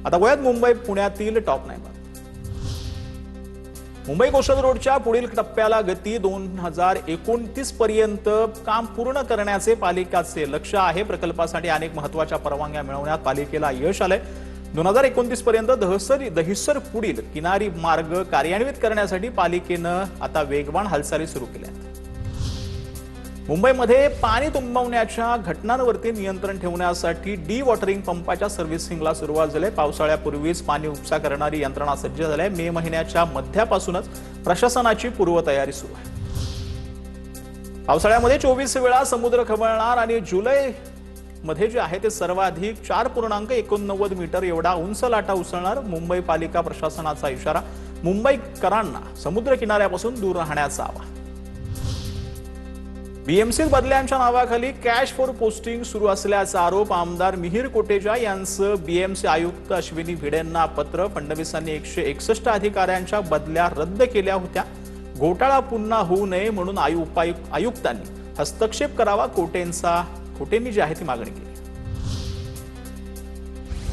आता वयात मुंबई पुण्यातील टॉप 9 मुंबई कोस्टल रोडच्या पुढील टप्प्याला गती 2029 पर्यंत काम पूर्ण करण्याचे पालिकेचे लक्ष्य आहे। प्रकल्पासाठी अनेक महत्त्वाच्या परवानग्या मिळवण्यात पालिकेला यश आले। 2029 पर्यंत दहिसर पुढील किनारी मार्ग कार्यान्वित करण्यासाठी पालिकेने आता वेगवान हालचाली सुरू केल्या आहेत। मुंबईमध्ये पाणी तुंबवण्याच्या घटनांवरती नियंत्रण ठेवण्यासाठी डी-वॉटरिंग पंपाच्या सर्व्हिसिंगला सुरुवात झाली। पावसाळ्यापूर्वीच पाणी उपसा करणारी यंत्रणा सज्ज झाली आहे। मे महिन्याच्या मध्यापासूनच प्रशासनाची पूर्वतयारी सुरू आहे। पावसाळ्यामध्ये 24 वेळा समुद्र खवळणार आणि जुलै मध्ये जे आहे ते सर्वाधिक 4.89 मीटर एवढा उंच लाटा उसळणार। मुंबई पालिका प्रशासनाचा इशारा, मुंबईकरांना समुद्र किनाऱ्यापासून दूर राहण्याचा आवाहन। बीएमसी बदल्यांच्या नावाखाली कॅश फॉर पोस्टिंग सुरू असल्याचा आरोप आमदार मिहिर कोटेचा यांचं बीएमसी आयुक्त अश्विनी भिडेंना पत्र। फडणवीसांनी 161 अधिकाऱ्यांच्या बदल्या रद्द केल्या होत्या। घोटाळा पुन्हा होऊ नये म्हणून आयुक्तांनी हस्तक्षेप करावा, कोटेंनी जी आहे ती मागणी केली।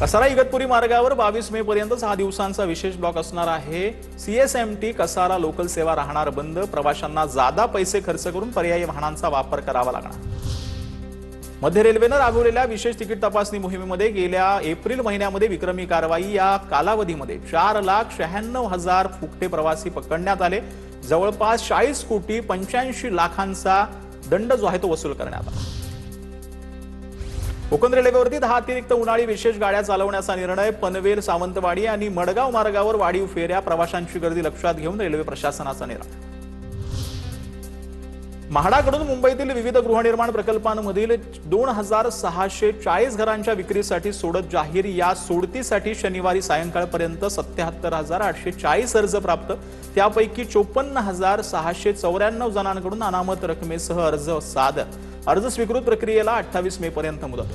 कसारा इगतपुरी मार्गावर 22 मे पर्यंत 6 दिवसांचा विशेष ब्लॉक असणार आहे। सीएसएमटी कसारा लोकल सेवा राहणार बंद। प्रवाशांना जादा पैसे खर्च करून पर्यायी वाहनांचा वापर करावा लागणार। मध्य रेल्वेने राबवलेल्या विशेष तिकीट तपासणी मोहिमेमध्ये गेल्या एप्रिल महिन्यामध्ये विक्रमी कारवाई। या कालावधीमध्ये 4,96,000 फुकटे प्रवासी पकडण्यात आले। जवळपास 40 कोटी 85 लाखांचा दंड जो आहे तो वसूल करण्यात आला। कोकण रेल्वेवरती 10 अतिरिक्त उन्हाळी विशेष गाड्या चालवण्याचा निर्णय। पनवेल, सावंतवाडी आणि मडगाव मार्गावर वाढीव फेऱ्या। प्रवाशांची गर्दी लक्षात घेऊन रेल्वे प्रशासनाचा निर्णय। म्हाडाकडून मुंबईतील विविध गृहनिर्माण प्रकल्पांमधील 2,640 घरांच्या विक्रीसाठी सोडत जाहीर। या सोडतीसाठी शनिवारी सायंकाळपर्यंत 77,840 अर्ज प्राप्त। त्यापैकी 54,694 जणांकडून अनामत रकमेसह अर्ज सादर। अर्ज स्वीकृत प्रक्रियेला 28 मे पर्यंत मुदत।